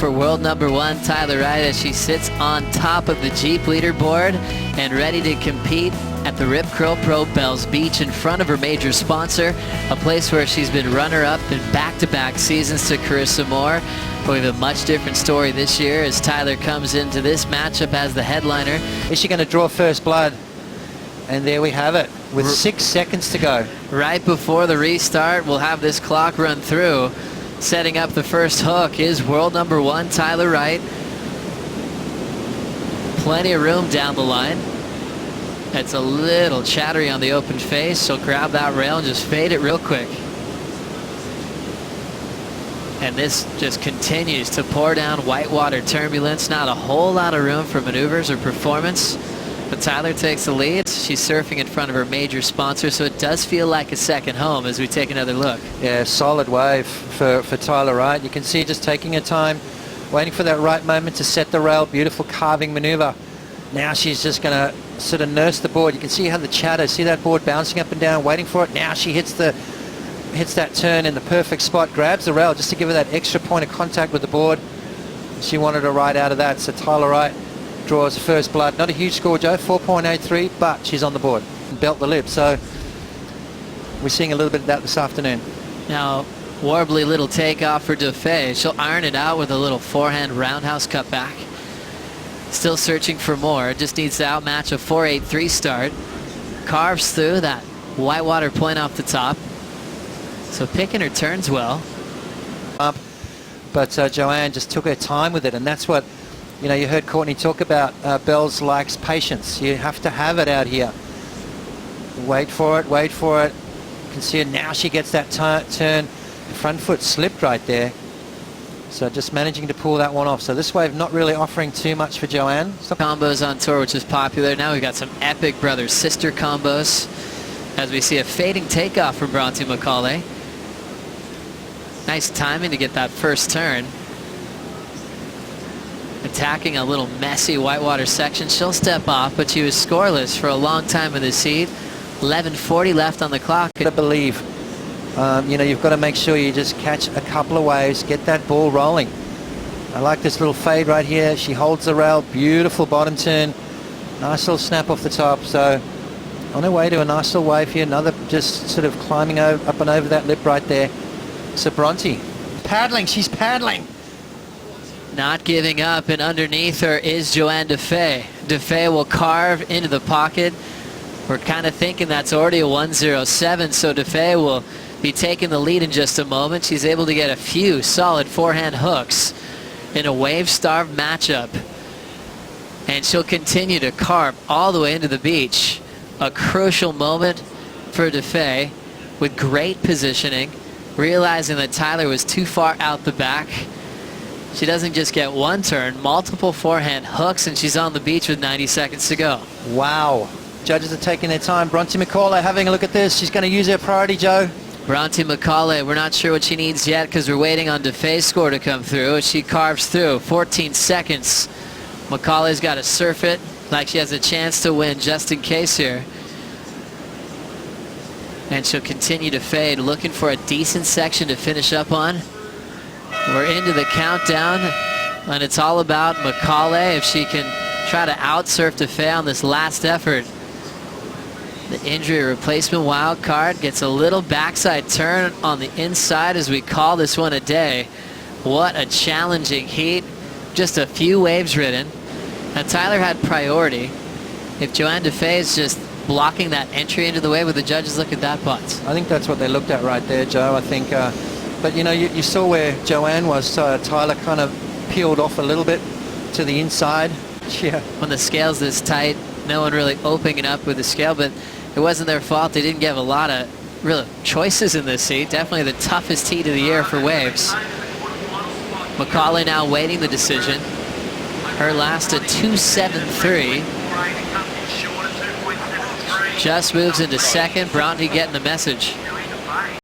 for world #1 Tyler Wright as she sits on top of the Jeep leaderboard and ready to compete at the Rip Curl Pro Bells Beach in front of her major sponsor, a place where she's been runner-up in back-to-back seasons to Carissa Moore. But we have a much different story this year as Tyler comes into this matchup as the headliner. Is she going to draw first blood? And there we have it, with 6 seconds to go. Right before the restart, we'll have this clock run through. Setting up the first hook is world #1 Tyler Wright. Plenty of room down the line. It's a little chattery on the open face. She'll grab that rail and just fade it real quick. And this just continues to pour down whitewater turbulence. Not a whole lot of room for maneuvers or performance. But Tyler takes the lead. She's surfing in front of her major sponsor, so it does feel like a second home as we take another look. Yeah, solid wave for Tyler Wright. You can see just taking her time, waiting for that right moment to set the rail. Beautiful carving maneuver. Now she's just going to sort of nurse the board. You can see how the chatter, see that board bouncing up and down, waiting for it. Now she hits that turn in the perfect spot, grabs the rail just to give her that extra point of contact with the board. She wanted to ride out of that, so Tyler Wright draws first blood. Not a huge score, Joe, 4.83, but she's on the board. Belt the lip, so we're seeing a little bit of that this afternoon. Now, warbly little takeoff for Defay. She'll iron it out with a little forehand roundhouse cutback. Still searching for more. Just needs to outmatch a 4.83 start. Carves through that whitewater point off the top. So picking her turns well. But Johanne just took her time with it, and that's what, you know, you heard Courtney talk about. Bells likes patience. You have to have it out here. Wait for it, wait for it. You can see it now. She gets that turn. The front foot slipped right there. So just managing to pull that one off. So this wave not really offering too much for Johanne. Combos on tour, which is popular. Now we've got some epic brother-sister combos as we see a fading takeoff from Bronte Macaulay. Nice timing to get that first turn. Attacking a little messy whitewater section. She'll step off, but she was scoreless for a long time in the seat. 11:40 left on the clock. I believe, you know, you've got to make sure you just catch a couple of waves, get that ball rolling. I like this little fade right here. She holds the rail, beautiful bottom turn. Nice little snap off the top. So on her way to a nice little wave here. Another just sort of climbing up and over that lip right there. So Bronte, paddling, she's paddling. Not giving up, and underneath her is Johanne Defay. Defay will carve into the pocket. We're kind of thinking that's already a 107, so Defay will be taking the lead in just a moment. She's able to get a few solid forehand hooks in a wave-starved matchup. And she'll continue to carve all the way into the beach. A crucial moment for Defay with great positioning, realizing that Tyler was too far out the back. She doesn't just get one turn, multiple forehand hooks, and she's on the beach with 90 seconds to go. Wow. Judges are taking their time. Bronte Macaulay having a look at this. She's going to use her priority, Joe. Bronte Macaulay, we're not sure what she needs yet because we're waiting on Defay's score to come through. She carves through, 14 seconds. Macaulay's got to surf it like she has a chance to win just in case here. And she'll continue to fade, looking for a decent section to finish up on. We're into the countdown, and it's all about Macaulay if she can try to outsurf Defay on this last effort. The injury replacement wild card gets a little backside turn on the inside as we call this one a day. What a challenging heat. Just a few waves ridden. And Tyler had priority. If Johanne Defay is just blocking that entry into the wave, with the judges look at that putt. I think that's what they looked at right there, Joe. I think, but you know, you saw where Johanne was. Tyler kind of peeled off a little bit to the inside. Yeah. When the scale's this tight, no one really opening up with the scale, but it wasn't their fault. They didn't give a lot of real choices in this heat. Definitely the toughest heat of the year for waves. Macaulay now waiting the decision. Her last a 2.73. Just moves into second. Bronte getting the message.